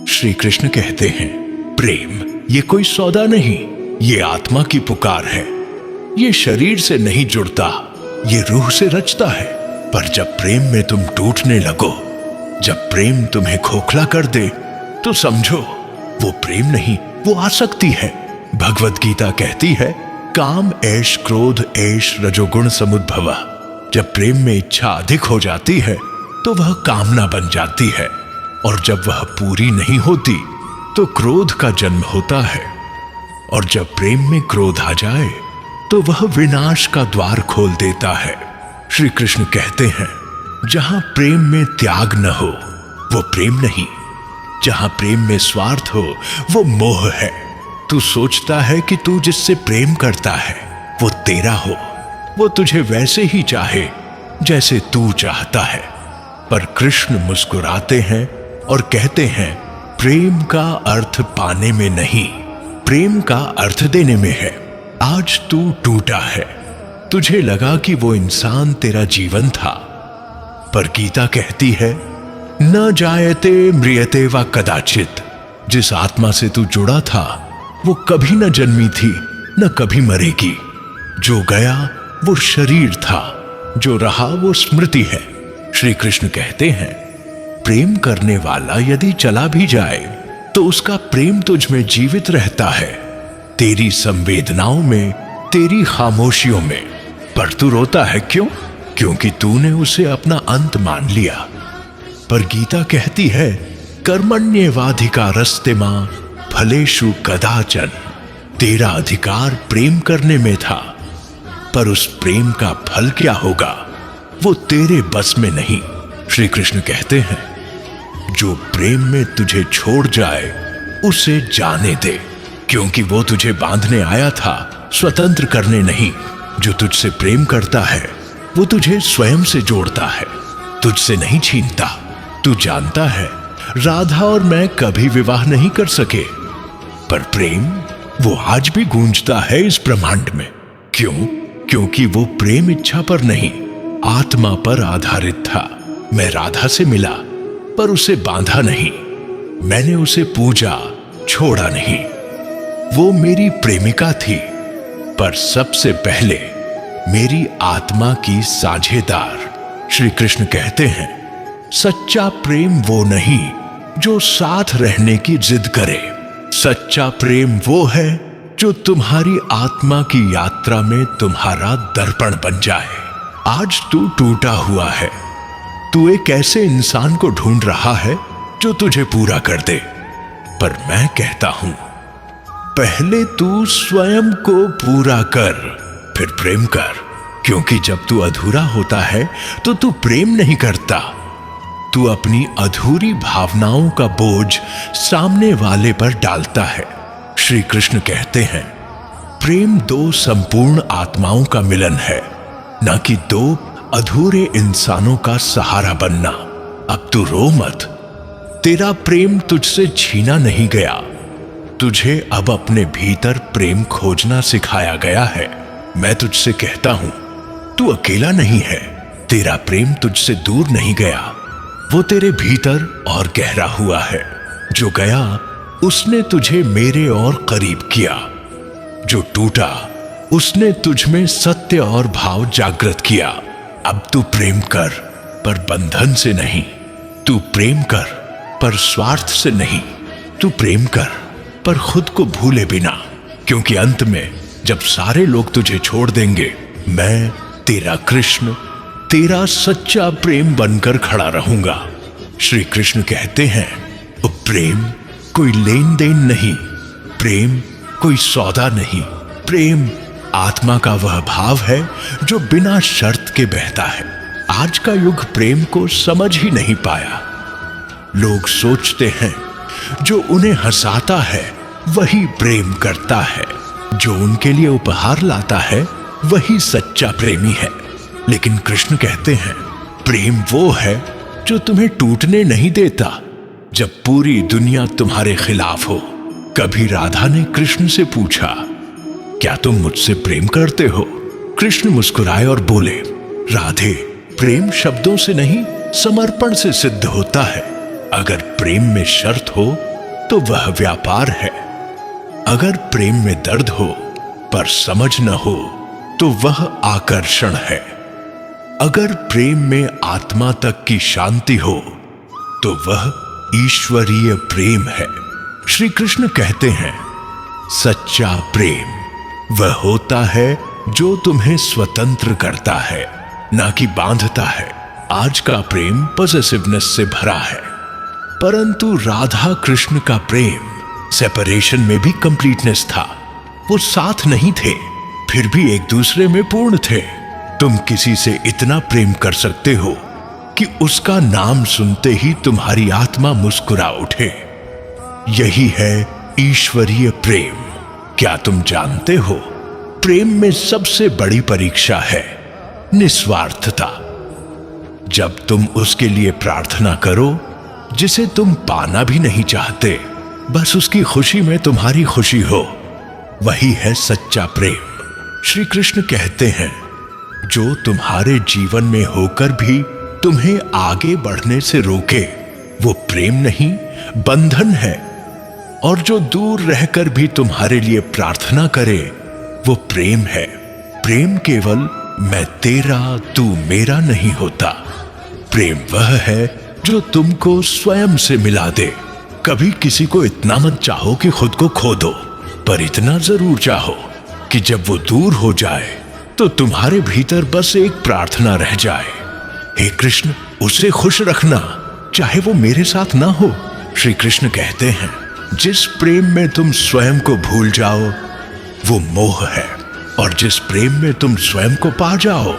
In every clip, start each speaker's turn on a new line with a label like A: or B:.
A: श्री कृष्ण कहते हैं, प्रेम ये कोई सौदा नहीं, ये आत्मा की पुकार है। ये शरीर से नहीं जुड़ता, ये रूह से रचता है। पर जब प्रेम में तुम टूटने लगो, जब प्रेम तुम्हें खोखला कर दे, तो समझो वो प्रेम नहीं, वो आसक्ति है। भगवत गीता कहती है, काम ऐश क्रोध ऐश रजोगुण समुद्भवा। जब प्रेम में इच्छा अधिक हो जाती है तो वह कामना बन जाती है, और जब वह पूरी नहीं होती तो क्रोध का जन्म होता है, और जब प्रेम में क्रोध आ जाए तो वह विनाश का द्वार खोल देता है। श्री कृष्ण कहते हैं, जहां प्रेम में त्याग न हो वो प्रेम नहीं, जहां प्रेम में स्वार्थ हो वो मोह है। तू सोचता है कि तू जिससे प्रेम करता है वो तेरा हो, वो तुझे वैसे ही चाहे जैसे तू चाहता है। पर कृष्ण मुस्कुराते हैं और कहते हैं, प्रेम का अर्थ पाने में नहीं, प्रेम का अर्थ देने में है। आज तू टूटा है, तुझे लगा कि वो इंसान तेरा जीवन था, पर गीता कहती है, न जायते म्रियते वा कदाचित। जिस आत्मा से तू जुड़ा था वो कभी न जन्मी थी, न कभी मरेगी। जो गया वो शरीर था, जो रहा वो स्मृति है। श्री कृष्ण कहते हैं, प्रेम करने वाला यदि चला भी जाए तो उसका प्रेम तुझ में जीवित रहता है, तेरी संवेदनाओं में, तेरी खामोशियों में। पर तू रोता है क्यों? क्योंकि तूने उसे अपना अंत मान लिया। पर गीता कहती है, कर्मण्येवाधिकारस्ते मां फलेषु कदाचन। तेरा अधिकार प्रेम करने में था, पर उस प्रेम का फल क्या होगा वो तेरे बस में नहीं। श्री कृष्ण कहते हैं, जो प्रेम में तुझे छोड़ जाए उसे जाने दे, क्योंकि वो तुझे बांधने आया था, स्वतंत्र करने नहीं। जो तुझसे प्रेम करता है वो तुझे स्वयं से जोड़ता है, तुझसे नहीं छीनता। तू जानता है राधा और मैं कभी विवाह नहीं कर सके, पर प्रेम वो आज भी गूंजता है इस ब्रह्मांड में। क्यों? क्योंकि वो प्रेम इच्छा पर नहीं, आत्मा पर आधारित था। मैं राधा से मिला पर उसे बांधा नहीं, मैंने उसे पूजा, छोड़ा नहीं। वो मेरी प्रेमिका थी, पर सबसे पहले मेरी आत्मा की साझेदार। श्री कृष्ण कहते हैं, सच्चा प्रेम वो नहीं जो साथ रहने की जिद करे, सच्चा प्रेम वो है जो तुम्हारी आत्मा की यात्रा में तुम्हारा दर्पण बन जाए। आज तू टूटा हुआ है, तू एक ऐसे इंसान को ढूंढ रहा है जो तुझे पूरा कर दे, पर मैं कहता हूं, पहले तू स्वयं को पूरा कर, फिर प्रेम कर। क्योंकि जब तू अधूरा होता है तो तू प्रेम नहीं करता, तू अपनी अधूरी भावनाओं का बोझ सामने वाले पर डालता है। श्री कृष्ण कहते हैं, प्रेम दो संपूर्ण आत्माओं का मिलन है, न कि दो अधूरे इंसानों का सहारा बनना। अब तू रो मत, तेरा प्रेम तुझसे छीना नहीं गया, तुझे अब अपने भीतर प्रेम खोजना सिखाया गया है। मैं तुझसे कहता हूं, तू अकेला नहीं है, तेरा प्रेम तुझसे दूर नहीं गया, वो तेरे भीतर और गहरा हुआ है। जो गया उसने तुझे मेरे और करीब किया, जो टूटा उसने तुझ में सत्य और भाव जागृत किया। अब तू प्रेम कर, पर बंधन से नहीं। तू प्रेम कर, पर स्वार्थ से नहीं। तू प्रेम कर, पर खुद को भूले बिना, क्योंकि अंत में जब सारे लोग तुझे छोड़ देंगे, मैं तेरा कृष्ण, तेरा सच्चा प्रेम बनकर खड़ा रहूंगा। श्री कृष्ण कहते हैं, प्रेम कोई लेन देन नहीं, प्रेम कोई सौदा नहीं, प्रेम आत्मा का वह भाव है जो बिना शर्त के बहता है। आज का युग प्रेम को समझ ही नहीं पाया। लोग सोचते हैं जो उन्हें हंसाता है वही प्रेम करता है, जो उनके लिए उपहार लाता है वही सच्चा प्रेमी है। लेकिन कृष्ण कहते हैं, प्रेम वो है जो तुम्हें टूटने नहीं देता जब पूरी दुनिया तुम्हारे खिलाफ हो। कभी राधा ने कृष्ण से पूछा, क्या तुम मुझसे प्रेम करते हो? कृष्ण मुस्कुराए और बोले, राधे, प्रेम शब्दों से नहीं समर्पण से सिद्ध होता है। अगर प्रेम में शर्त हो तो वह व्यापार है। अगर प्रेम में दर्द हो पर समझ न हो तो वह आकर्षण है। अगर प्रेम में आत्मा तक की शांति हो तो वह ईश्वरीय प्रेम है। श्री कृष्ण कहते हैं, सच्चा प्रेम वह होता है जो तुम्हें स्वतंत्र करता है, ना कि बांधता है। आज का प्रेम पॉसेसिवनेस से भरा है, परंतु राधा कृष्ण का प्रेम सेपरेशन में भी कंप्लीटनेस था। वो साथ नहीं थे, फिर भी एक दूसरे में पूर्ण थे। तुम किसी से इतना प्रेम कर सकते हो कि उसका नाम सुनते ही तुम्हारी आत्मा मुस्कुरा उठे। यही है ईश्वरीय प्रेम। क्या तुम जानते हो, प्रेम में सबसे बड़ी परीक्षा है निस्वार्थता। जब तुम उसके लिए प्रार्थना करो जिसे तुम पाना भी नहीं चाहते, बस उसकी खुशी में तुम्हारी खुशी हो, वही है सच्चा प्रेम। श्री कृष्ण कहते हैं, जो तुम्हारे जीवन में होकर भी तुम्हें आगे बढ़ने से रोके वो प्रेम नहीं, बंधन है। और जो दूर रहकर भी तुम्हारे लिए प्रार्थना करे वो प्रेम है। प्रेम केवल मैं तेरा तू मेरा नहीं होता। प्रेम वह है जो तुमको स्वयं से मिला दे। कभी किसी को इतना मत चाहो कि खुद को खो दो, पर इतना जरूर चाहो कि जब वो दूर हो जाए तो तुम्हारे भीतर बस एक प्रार्थना रह जाए, हे कृष्ण उसे खुश रखना, चाहे वो मेरे साथ ना हो। श्री कृष्ण कहते हैं, जिस प्रेम में तुम स्वयं को भूल जाओ वो मोह है, और जिस प्रेम में तुम स्वयं को पा जाओ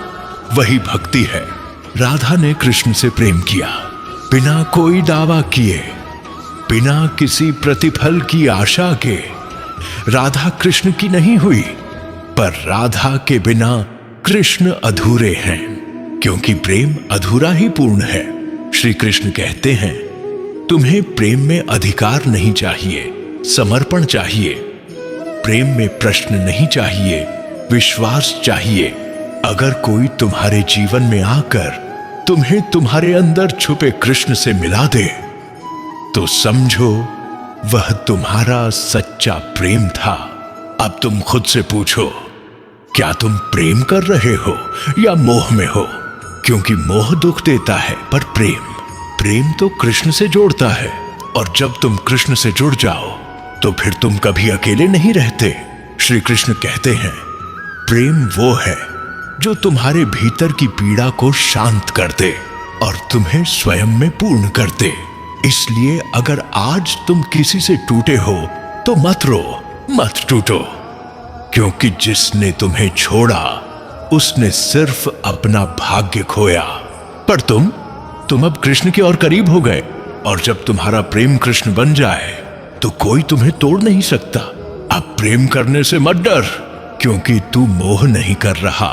A: वही भक्ति है। राधा ने कृष्ण से प्रेम किया बिना कोई दावा किए, बिना किसी प्रतिफल की आशा के। राधा कृष्ण की नहीं हुई, पर राधा के बिना कृष्ण अधूरे हैं, क्योंकि प्रेम अधूरा ही पूर्ण है। श्री कृष्ण कहते हैं, तुम्हें प्रेम में अधिकार नहीं चाहिए, समर्पण चाहिए। प्रेम में प्रश्न नहीं चाहिए, विश्वास चाहिए। अगर कोई तुम्हारे जीवन में आकर तुम्हें तुम्हारे अंदर छुपे कृष्ण से मिला दे तो समझो वह तुम्हारा सच्चा प्रेम था। अब तुम खुद से पूछो, क्या तुम प्रेम कर रहे हो या मोह में हो? क्योंकि मोह दुख देता है, पर प्रेम तो कृष्ण से जोड़ता है। और जब तुम कृष्ण से जुड़ जाओ तो फिर तुम कभी अकेले नहीं रहते। श्री कृष्ण कहते हैं, प्रेम वो है जो तुम्हारे भीतर की पीड़ा को शांत कर दे और तुम्हें स्वयं में पूर्ण कर दे। इसलिए अगर आज तुम किसी से टूटे हो तो मत रो, मत टूटो, क्योंकि जिसने तुम्हें छोड़ा उसने सिर्फ अपना भाग्य खोया। पर तुम अब कृष्ण के और करीब हो गए, और जब तुम्हारा प्रेम कृष्ण बन जाए तो कोई तुम्हें तोड़ नहीं सकता। अब प्रेम करने से मत डर, क्योंकि तू मोह नहीं कर रहा,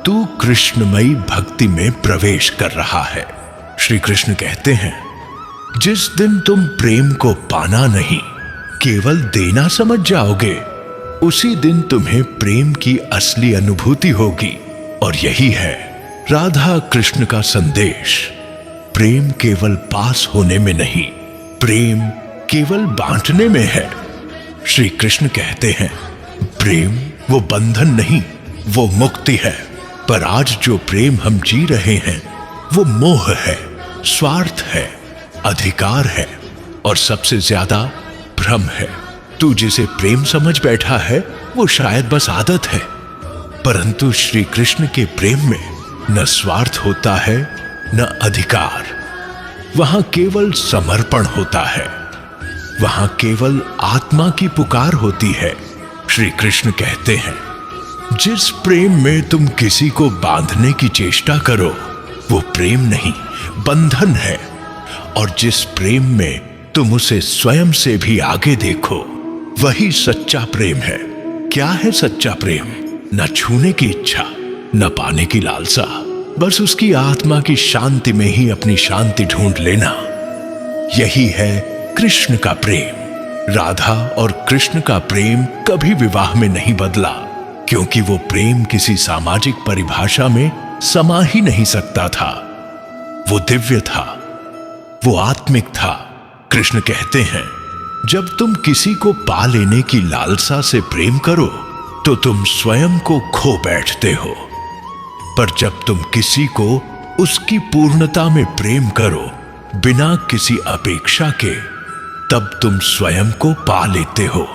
A: तू कृष्णमयी भक्ति में प्रवेश कर रहा है। श्री कृष्ण कहते हैं, जिस दिन तुम प्रेम को पाना नहीं केवल देना समझ जाओगे, उसी दिन तुम्हें प्रेम की असली अनुभूति होगी। और यही है राधा कृष्ण का संदेश। प्रेम केवल पास होने में नहीं, प्रेम केवल बांटने में है। श्री कृष्ण कहते हैं, प्रेम वो बंधन नहीं, वो मुक्ति है। पर आज जो प्रेम हम जी रहे हैं वो मोह है, स्वार्थ है, अधिकार है, और सबसे ज्यादा भ्रम है। तू जिसे प्रेम समझ बैठा है वो शायद बस आदत है, परंतु श्री कृष्ण के प्रेम में न स्वार्थ होता है न अधिकार। वहां केवल समर्पण होता है, वहां केवल आत्मा की पुकार होती है। श्री कृष्ण कहते हैं, जिस प्रेम में तुम किसी को बांधने की चेष्टा करो वो प्रेम नहीं, बंधन है। और जिस प्रेम में तुम उसे स्वयं से भी आगे देखो वही सच्चा प्रेम है। क्या है सच्चा प्रेम? न छूने की इच्छा, न पाने की लालसा, बस उसकी आत्मा की शांति में ही अपनी शांति ढूंढ लेना। यही है कृष्ण का प्रेम। राधा और कृष्ण का प्रेम कभी विवाह में नहीं बदला, क्योंकि वो प्रेम किसी सामाजिक परिभाषा में समा ही नहीं सकता था। वो दिव्य था, वो आत्मिक था। कृष्ण कहते हैं, जब तुम किसी को पा लेने की लालसा से प्रेम करो तो तुम स्वयं को खो बैठते हो, पर जब तुम किसी को उसकी पूर्णता में प्रेम करो बिना किसी अपेक्षा के, तब तुम स्वयं को पा लेते हो।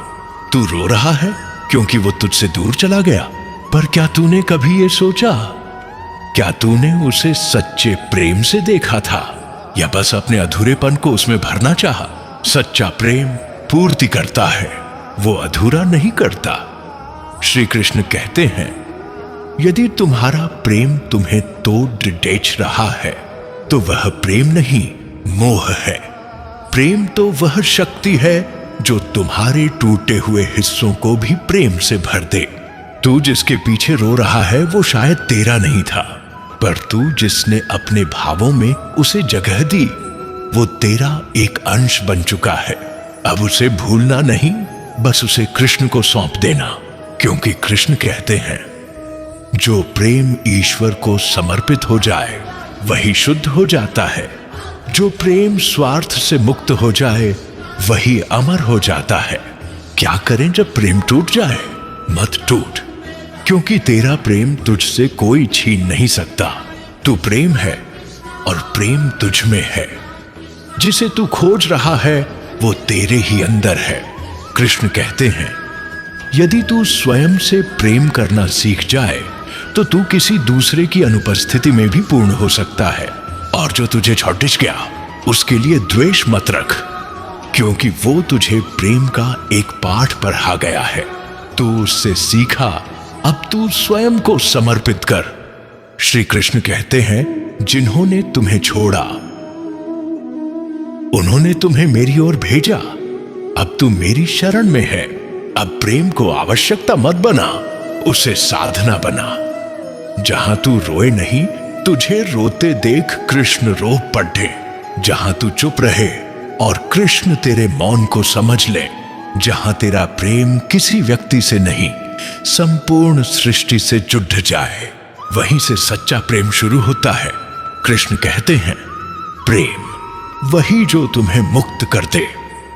A: तू रो रहा है क्योंकि वो तुझसे दूर चला गया, पर क्या तूने कभी ये सोचा, क्या तूने उसे सच्चे प्रेम से देखा था या बस अपने अधूरेपन को उसमें भरना चाहा? सच्चा प्रेम पूर्ति करता है, वो अधूरा नहीं करता। श्री कृष्ण कहते हैं, यदि तुम्हारा प्रेम तुम्हें तोड़ डेच रहा है तो वह प्रेम नहीं, मोह है। प्रेम तो वह शक्ति है जो तुम्हारे टूटे हुए हिस्सों को भी प्रेम से भर दे। तू जिसके पीछे रो रहा है वो शायद तेरा नहीं था, पर तू जिसने अपने भावों में उसे जगह दी वो तेरा एक अंश बन चुका है। अब उसे भूलना नहीं, बस उसे कृष्ण को सौंप देना, क्योंकि कृष्ण कहते हैं, जो प्रेम ईश्वर को समर्पित हो जाए वही शुद्ध हो जाता है। जो प्रेम स्वार्थ से मुक्त हो जाए वही अमर हो जाता है। क्या करें जब प्रेम टूट जाए? मत टूट, क्योंकि तेरा प्रेम तुझसे कोई छीन नहीं सकता। तू प्रेम है और प्रेम तुझ में है। जिसे तू खोज रहा है वो तेरे ही अंदर है। कृष्ण कहते हैं, यदि तू स्वयं से प्रेम करना सीख जाए तो तू किसी दूसरे की अनुपस्थिति में भी पूर्ण हो सकता है। और जो तुझे छौटिच गया उसके लिए द्वेष मत रख, क्योंकि वो तुझे प्रेम का एक पाठ पढ़ा गया है। तू उससे सीखा, अब तू स्वयं को समर्पित कर। श्री कृष्ण कहते हैं, जिन्होंने तुम्हें छोड़ा उन्होंने तुम्हें मेरी ओर भेजा। अब तू मेरी शरण में है। अब प्रेम को आवश्यकता मत बना, उसे साधना बना। जहां तू रोए नहीं, तुझे रोते देख कृष्ण रो पड़े। जहां तू चुप रहे और कृष्ण तेरे मौन को समझ ले। जहां तेरा प्रेम किसी व्यक्ति से नहीं, संपूर्ण सृष्टि से जुड़ जाए, वहीं से सच्चा प्रेम शुरू होता है। कृष्ण कहते हैं, प्रेम वही जो तुम्हें मुक्त कर दे,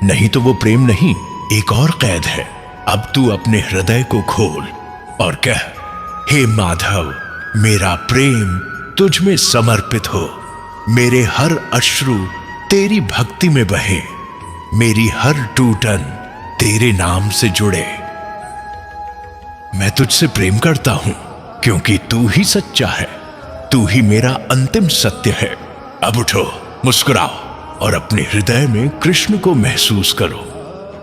A: नहीं तो वो प्रेम नहीं, एक और कैद है। अब तू अपने हृदय को खोल और कह, हे माधव, मेरा प्रेम तुझ में समर्पित हो। मेरे हर अश्रु तेरी भक्ति में बहे, मेरी हर टूटन तेरे नाम से जुड़े। मैं तुझसे प्रेम करता हूं क्योंकि तू ही सच्चा है, तू ही मेरा अंतिम सत्य है। अब उठो, मुस्कुराओ और अपने हृदय में कृष्ण को महसूस करो,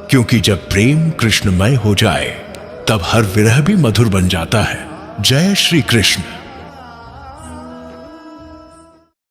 A: क्योंकि जब प्रेम कृष्णमय हो जाए तब हर विरह भी मधुर बन जाता है। जय श्री कृष्ण।